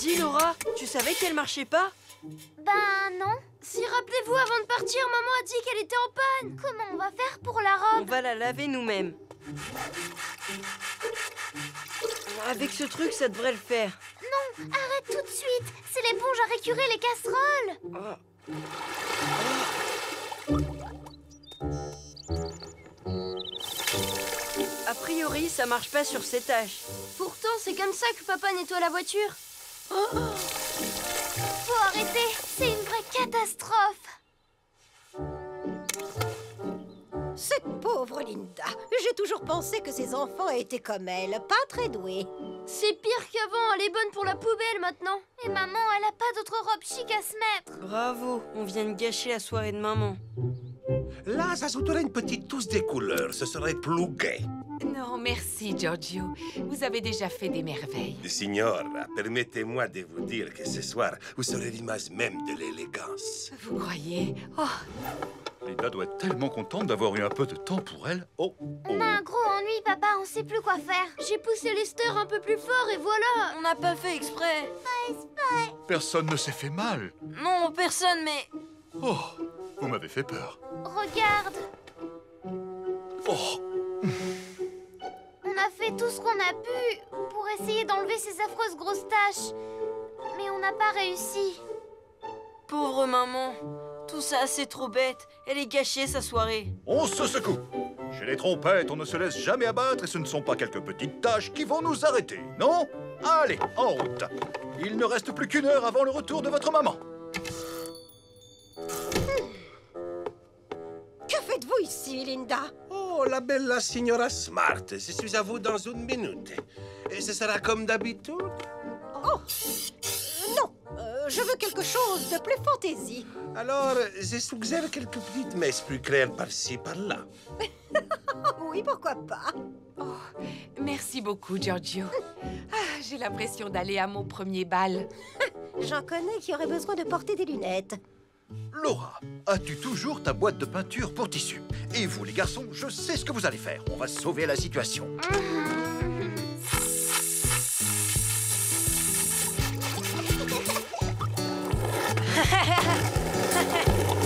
Dis, Laura, tu savais qu'elle marchait pas? Ben non. Si, rappelez-vous, avant de partir, maman a dit qu'elle était en panne. Comment on va faire pour la On robe? va la laver nous-mêmes. Avec ce truc, ça devrait le faire. Non, arrête tout de suite. C'est l'éponge à récurer les casseroles. A priori, ça marche pas sur ces tâches. Pourtant, c'est comme ça que papa nettoie la voiture. Faut arrêter. C'est une vraie catastrophe. Cette pauvre Linda. J'ai toujours pensé que ses enfants étaient comme elle, pas très doués. C'est pire qu'avant, elle est bonne pour la poubelle maintenant. Et maman, elle a pas d'autre robe chic à se mettre. Bravo, on vient de gâcher la soirée de maman. Là, j'ajouterai une petite touche de couleur. Ce serait plus gai. Non, merci, Giorgio. Vous avez déjà fait des merveilles. Signora, permettez-moi de vous dire que ce soir, vous serez l'image même de l'élégance. Vous croyez? Oh, Linda doit être tellement contente d'avoir eu un peu de temps pour elle. Oh, On a un gros ennui, papa. On sait plus quoi faire. J'ai poussé Lester un peu plus fort et voilà. On n'a pas fait exprès. personne ne s'est fait mal. Non, personne, mais... Oh, vous m'avez fait peur. Regarde. Oh, On a fait tout ce qu'on a pu pour essayer d'enlever ces affreuses grosses taches. Mais on n'a pas réussi. Pauvre maman. Tout ça, c'est trop bête. Elle est gâchée, sa soirée. on se secoue. Chez les trompettes, on ne se laisse jamais abattre et ce ne sont pas quelques petites tâches qui vont nous arrêter, non? Allez, en route. Il ne reste plus qu'1 heure avant le retour de votre maman. Que faites-vous ici, Linda? Oh, la bella signora Smart. Je suis à vous dans 1 minute. Et ce sera comme d'habitude? Oh, non. Je veux quelque chose de plus fantaisie. Alors, je suggère quelques petites messes plus claires par-ci, par-là. Oui, pourquoi pas? oh, merci beaucoup, Giorgio. Ah, j'ai l'impression d'aller à mon premier bal. J'en connais qui auraient besoin de porter des lunettes. Laura, as-tu toujours ta boîte de peinture pour tissu? Et vous, les garçons, je sais ce que vous allez faire. On va sauver la situation.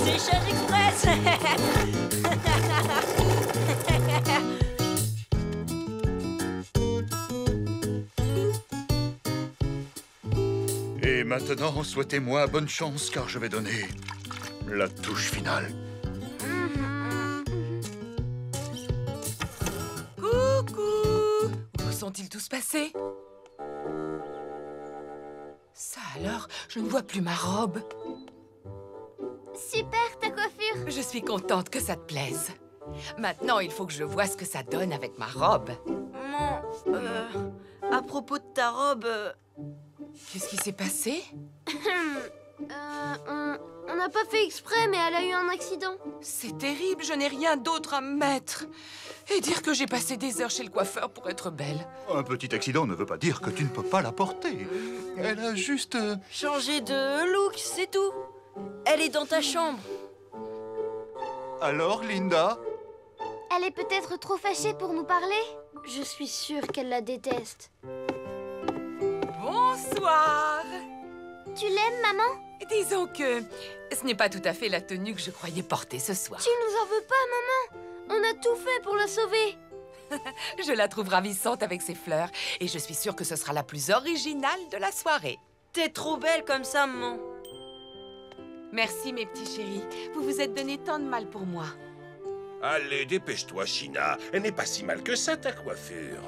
Séchage express. maintenant, souhaitez-moi bonne chance, car je vais donner la touche finale. Coucou! Où sont-ils tous passés? Ça alors, je ne vois plus ma robe. Super, ta coiffure. Je suis contente que ça te plaise. Maintenant, il faut que je vois ce que ça donne avec ma robe. Maman, à propos de ta robe... Qu'est-ce qui s'est passé? On n'a pas fait exprès, mais elle a eu un accident. C'est terrible, je n'ai rien d'autre à me mettre. Et dire que j'ai passé des heures chez le coiffeur pour être belle. Un petit accident ne veut pas dire que tu ne peux pas la porter. Elle a juste... Changer de look, c'est tout. Elle est dans ta chambre. Alors, Linda? Elle est peut-être trop fâchée pour nous parler. Je suis sûre qu'elle la déteste. Bonsoir! Tu l'aimes, maman? Disons que ce n'est pas tout à fait la tenue que je croyais porter ce soir. Tu nous en veux pas, maman? On a tout fait pour la sauver. Je la trouve ravissante avec ses fleurs et je suis sûre que ce sera la plus originale de la soirée. T'es trop belle comme ça, maman. Merci, mes petits chéris. Vous vous êtes donné tant de mal pour moi. Allez, dépêche-toi, China. Elle n'est pas si mal que ça, ta coiffure.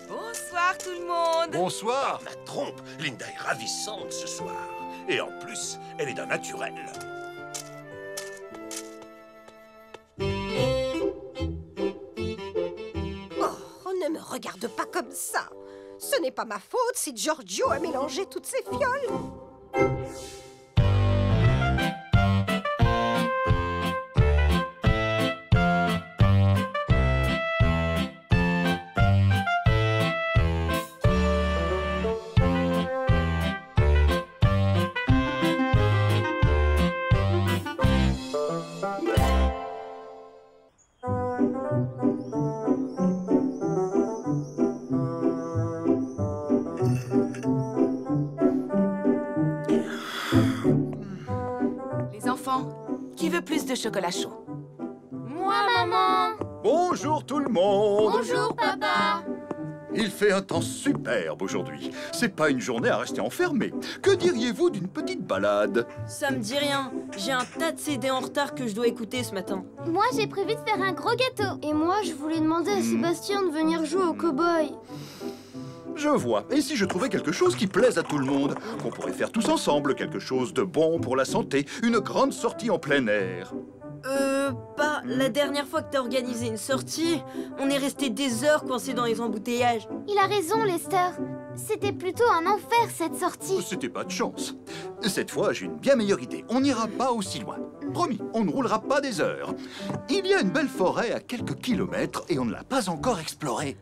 Bonsoir, tout le monde. Bonsoir. La trompe, Linda est ravissante ce soir. Et en plus, elle est d'un naturel. Oh, ne me regarde pas comme ça. Ce n'est pas ma faute si Giorgio a mélangé toutes ces fioles. Qui veut plus de chocolat chaud? Moi, maman. Bonjour tout le monde. Bonjour, papa. Il fait un temps superbe aujourd'hui. C'est pas une journée à rester enfermé. Que diriez-vous d'une petite balade? Ça me dit rien. J'ai un tas de CD en retard que je dois écouter ce matin. Moi, j'ai prévu de faire un gros gâteau. Et moi, je voulais demander à Sébastien de venir jouer au cow-boy. Je vois. Et si je trouvais quelque chose qui plaise à tout le monde? Qu'on pourrait faire tous ensemble, quelque chose de bon pour la santé, une grande sortie en plein air. La dernière fois que t'as organisé une sortie, on est resté des heures coincés dans les embouteillages. Il a raison, Lester. C'était plutôt un enfer, cette sortie. C'était pas de chance. Cette fois, j'ai une bien meilleure idée. On n'ira pas aussi loin. Promis, on ne roulera pas des heures. Il y a une belle forêt à quelques kilomètres et on ne l'a pas encore explorée.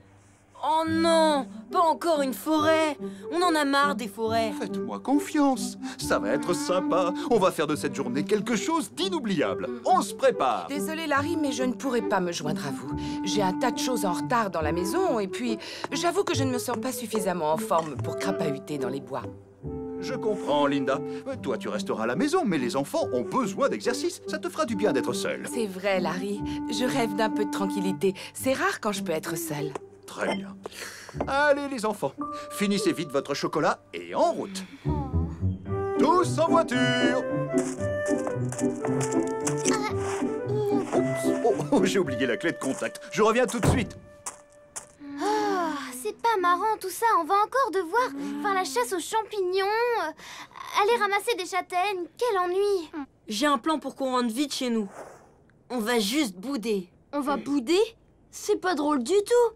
Oh non, pas encore une forêt. On en a marre des forêts. Faites-moi confiance, ça va être sympa. On va faire de cette journée quelque chose d'inoubliable. On se prépare. Désolée, Larry, mais je ne pourrai pas me joindre à vous. J'ai un tas de choses en retard dans la maison et puis j'avoue que je ne me sens pas suffisamment en forme pour crapahuter dans les bois. Je comprends, Linda. Toi, tu resteras à la maison, mais les enfants ont besoin d'exercice. Ça te fera du bien d'être seule. C'est vrai, Larry. Je rêve d'un peu de tranquillité. C'est rare quand je peux être seule. Très bien. Allez, les enfants, finissez vite votre chocolat et en route. Tous en voiture. Oups, oh, j'ai oublié la clé de contact. Je reviens tout de suite. Oh, c'est pas marrant tout ça. On va encore devoir faire la chasse aux champignons, aller ramasser des châtaignes. Quel ennui. J'ai un plan pour qu'on rentre vite chez nous. On va juste bouder. On va bouder? C'est pas drôle du tout.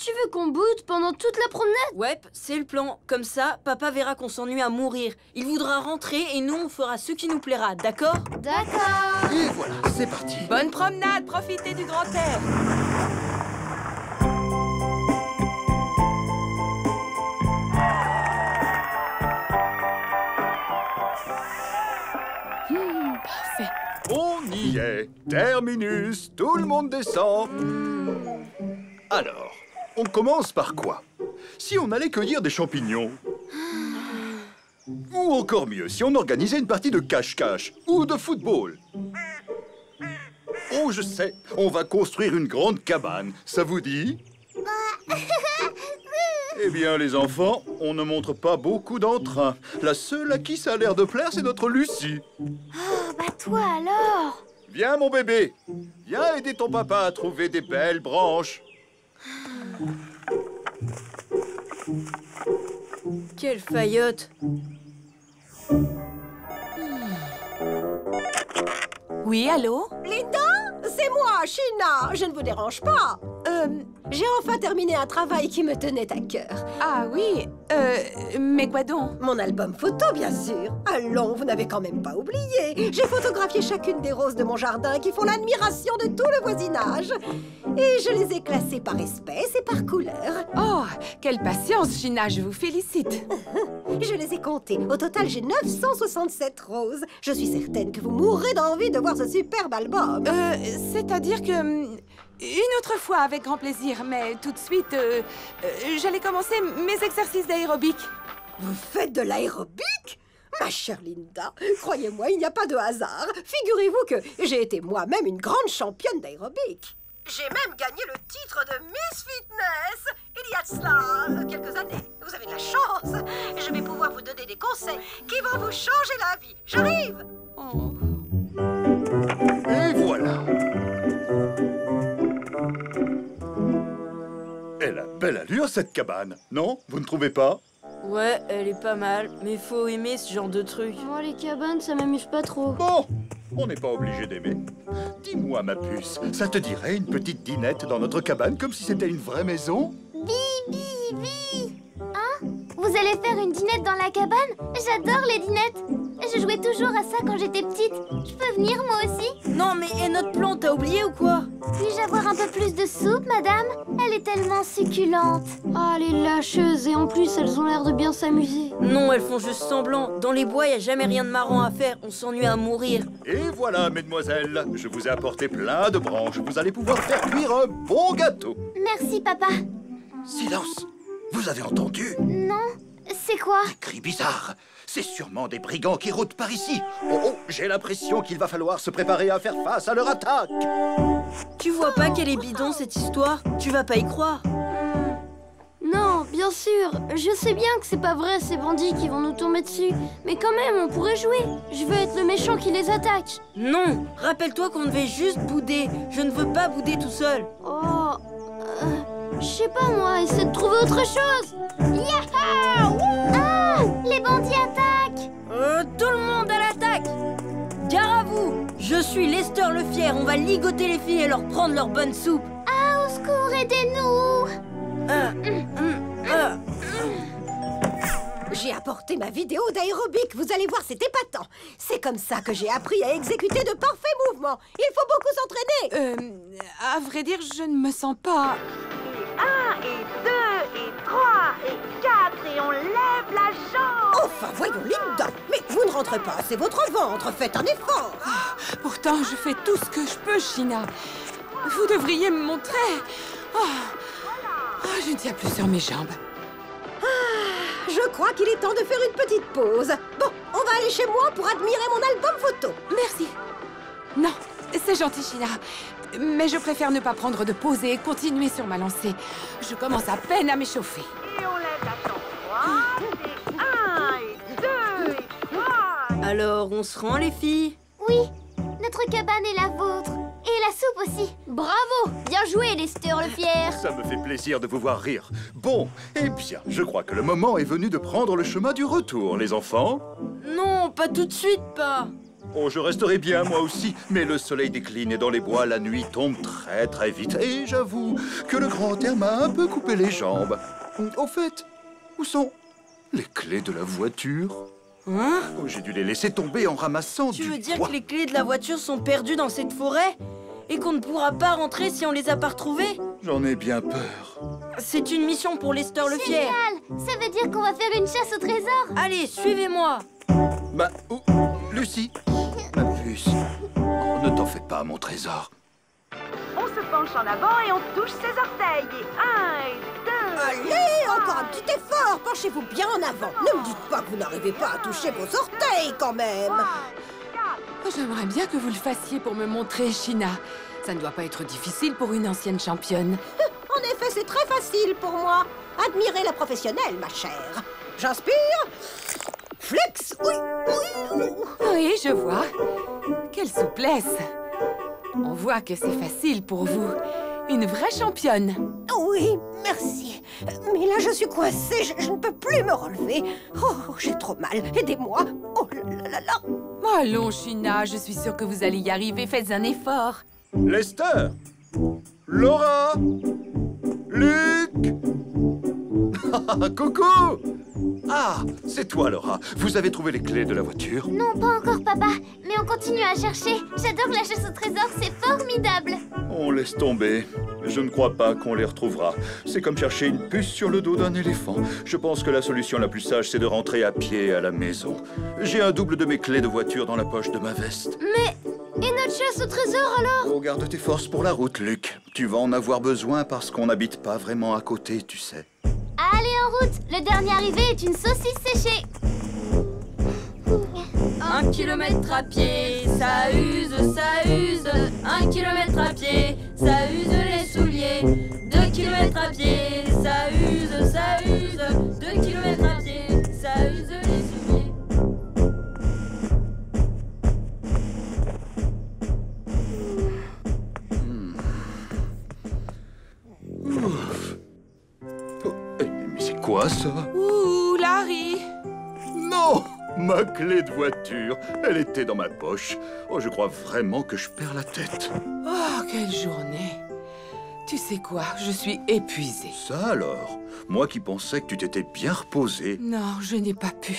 Tu veux qu'on boude pendant toute la promenade? Ouais, c'est le plan. Comme ça, papa verra qu'on s'ennuie à mourir. Il voudra rentrer et nous, on fera ce qui nous plaira, d'accord? D'accord. Et voilà, c'est parti. Bonne promenade, profitez du grand air. Parfait. On y est. Terminus. Tout le monde descend. Alors, on commence par quoi? Si on allait cueillir des champignons? Ou encore mieux, si on organisait une partie de cache-cache ou de football? Oh, je sais, on va construire une grande cabane. Ça vous dit? Eh bien, les enfants, on ne montre pas beaucoup d'entrain. La seule à qui ça a l'air de plaire, c'est notre Lucie. Oh, bah toi alors. Viens, mon bébé. Viens aider ton papa à trouver des belles branches. Quelle faillotte! Oui, allô? Linda, c'est moi, Sheena. Je ne vous dérange pas. J'ai enfin terminé un travail qui me tenait à cœur. Ah oui, mais quoi donc? Mon album photo, bien sûr. Allons, vous n'avez quand même pas oublié. J'ai photographié chacune des roses de mon jardin qui font l'admiration de tout le voisinage. Et je les ai classées par espèce et par couleur. Oh, quelle patience, Sheena, je vous félicite. Je les ai comptées. Au total, j'ai 967 roses. Je suis certaine que vous mourrez d'envie de voir ce superbe album. C'est-à-dire que... Une autre fois, avec grand plaisir, mais tout de suite, j'allais commencer mes exercices d'aérobic. Vous faites de l'aérobic? Ma chère Linda, croyez-moi, il n'y a pas de hasard. Figurez-vous que j'ai été moi-même une grande championne d'aérobic. J'ai même gagné le titre de Miss Fitness il y a de cela quelques années. Vous avez de la chance. Je vais pouvoir vous donner des conseils qui vont vous changer la vie. J'arrive. Oh. Et voilà. Elle a belle allure, cette cabane, non? Vous ne trouvez pas? Ouais, elle est pas mal, mais faut aimer ce genre de truc. Moi, les cabanes, ça m'amuse pas trop. Bon, on n'est pas obligé d'aimer. Dis-moi, ma puce, ça te dirait une petite dînette dans notre cabane, comme si c'était une vraie maison? Bibi. Hein? Vous allez faire une dînette dans la cabane? J'adore les dînettes. Je jouais toujours à ça quand j'étais petite. Je peux venir, moi aussi? Non, mais et notre plan, t'as oublié ou quoi? Puis-je avoir un peu plus de soupe, madame? Elle est tellement succulente. Ah, les lâcheuses, et en plus, elles ont l'air de bien s'amuser. Non, elles font juste semblant. Dans les bois, y a jamais rien de marrant à faire. On s'ennuie à mourir. Et voilà, mesdemoiselles, je vous ai apporté plein de branches. Vous allez pouvoir faire cuire un bon gâteau. Merci, papa. Silence! Vous avez entendu? Non, c'est quoi? Des cris bizarres. C'est sûrement des brigands qui rôdent par ici. Oh, j'ai l'impression qu'il va falloir se préparer à faire face à leur attaque. Tu vois pas qu'elle est bidon, cette histoire? Tu vas pas y croire. Non, bien sûr. Je sais bien que c'est pas vrai, ces bandits qui vont nous tomber dessus. Mais quand même, on pourrait jouer. Je veux être le méchant qui les attaque. Non, rappelle-toi qu'on devait juste bouder. Je ne veux pas bouder tout seul. Oh... je sais pas, moi. Essaie de trouver autre chose. Yaha! Ah! Les bandits attaquent! Tout le monde à l'attaque! Gare à vous! Je suis Lester le Fier. On va ligoter les filles et leur prendre leur bonne soupe. Ah, au secours, aidez-nous! J'ai apporté ma vidéo d'aérobic. Vous allez voir, c'est épatant. C'est comme ça que j'ai appris à exécuter de parfaits mouvements. Il faut beaucoup s'entraîner. À vrai dire, je ne me sens pas... 1 et 2 et 3 et 4 et on lève la jambe. Enfin, voyons, Linda. Mais vous ne rentrez pas, c'est votre ventre. Faites un effort. Pourtant, je fais tout ce que je peux, Sheena. Vous devriez me montrer. Je ne tiens plus sur mes jambes. Je crois qu'il est temps de faire une petite pause. Bon, on va aller chez moi pour admirer mon album photo. Merci. Non, c'est gentil, Sheena. Mais je préfère ne pas prendre de pause et continuer sur ma lancée. Je commence à peine à m'échauffer. Et on lève la jambe droite. Et 1 et 2 et 3. Alors, on se rend, les filles? Oui, notre cabane est la vôtre. Et la soupe aussi. Bravo! Bien joué, Lester le Fier. Ça me fait plaisir de vous voir rire. Bon, eh bien, je crois que le moment est venu de prendre le chemin du retour, les enfants. Non, pas tout de suite, pas. Oh, je resterai bien, moi aussi, mais le soleil décline et dans les bois, la nuit tombe très très vite. Et j'avoue que le grand air m'a un peu coupé les jambes. Au fait, où sont les clés de la voiture? Hein? Oh, j'ai dû les laisser tomber en ramassant Tu du veux dire bois. que les clés de la voiture sont perdues dans cette forêt? Et qu'on ne pourra pas rentrer si on les a pas retrouvées? J'en ai bien peur. C'est une mission pour Lester le Fier. Génial! Ça veut dire qu'on va faire une chasse au trésor. Allez, suivez-moi. Bah, Lucie, ma puce, ne t'en fais pas, mon trésor. On se penche en avant et on touche ses orteils. Et 1 et 2. Allez, encore un petit effort. Penchez-vous bien en avant. Ne me dites pas que vous n'arrivez pas à toucher vos orteils, quand même. J'aimerais bien que vous le fassiez pour me montrer, Sheena. Ça ne doit pas être difficile pour une ancienne championne. En effet, c'est très facile pour moi. Admirez la professionnelle, ma chère. J'inspire. Flex. Oui, oui. Oui, je vois. Quelle souplesse. On voit que c'est facile pour vous. Une vraie championne. Oui, merci. Mais là, je suis coincée. Je ne peux plus me relever. Oh, j'ai trop mal. Aidez-moi. Oh là là là. Allons, China, je suis sûre que vous allez y arriver. Faites un effort. Lester, Laura, Luc. Coucou. Ah, c'est toi, Laura. Vous avez trouvé les clés de la voiture? Non, pas encore, papa. Mais on continue à chercher. J'adore la chasse au trésor, c'est formidable. On laisse tomber. Je ne crois pas qu'on les retrouvera. C'est comme chercher une puce sur le dos d'un éléphant. Je pense que la solution la plus sage, c'est de rentrer à pied à la maison. J'ai un double de mes clés de voiture dans la poche de ma veste. Mais... et notre chasse au trésor, alors? Oh, garde tes forces pour la route, Luc. Tu vas en avoir besoin parce qu'on n'habite pas vraiment à côté, tu sais. Allez, en route. Le dernier arrivé est une saucisse séchée. 1 kilomètre à pied, ça use, ça use. 1 kilomètre à pied, ça use les souliers. 2 kilomètres à pied, ça use, ça use. 2 kilomètres à pied, ça use les souliers. Mais c'est quoi ça? Ouh, Larry. Non! Ma clé de voiture, elle était dans ma poche. Oh, je crois vraiment que je perds la tête. Oh, quelle journée. Tu sais quoi, je suis épuisée. Ça alors? Moi qui pensais que tu t'étais bien reposée. Non, je n'ai pas pu.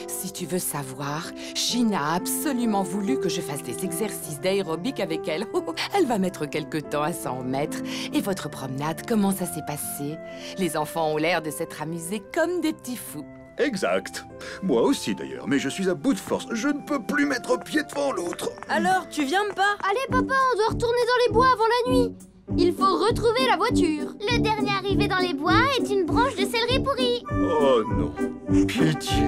Si tu veux savoir, China a absolument voulu que je fasse des exercices d'aérobic avec elle. Elle va mettre quelque temps à s'en remettre. Et votre promenade, comment ça s'est passé? Les enfants ont l'air de s'être amusés comme des petits fous. Exact. Moi aussi d'ailleurs, mais je suis à bout de force. Je ne peux plus mettre pied devant l'autre. Alors, tu viens pas? Allez, papa, on doit retourner dans les bois avant la nuit. Il faut retrouver la voiture. Le dernier arrivé dans les bois est une branche de céleri pourrie. Oh non, pitié.